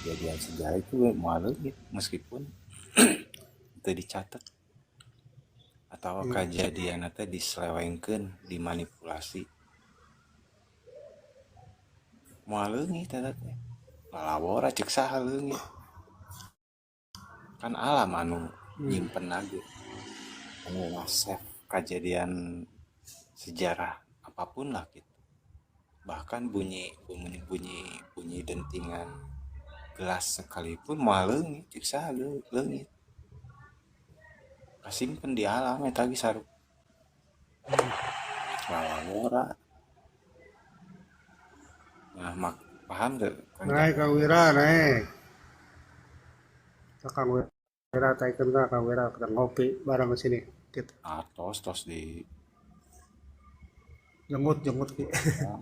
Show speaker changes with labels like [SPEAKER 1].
[SPEAKER 1] kejadian sejarah itu moal leungit meskipun itu dicatat atau
[SPEAKER 2] Iya.
[SPEAKER 1] kejadian nanti diselewengkeun dimanipulasi moal leungit eta teh lalabora cek saha leungit kan alam anu nyimpen lagi anu ngasep kejadian sejarah apapun lah gitu bahkan bunyi dentingan gelas sekalipun moal leungit cek saha leungit kasimpen di alam eta ge saruk lalabora nah mak paham gak Kang
[SPEAKER 2] Naik
[SPEAKER 1] Jamal
[SPEAKER 2] Kang Wira naik. Kang Wira taikeun ka Kang Wira kita ngopi bareng ke sini. Kita
[SPEAKER 1] tos tos di
[SPEAKER 2] jenggut jenggut ki.
[SPEAKER 1] ya,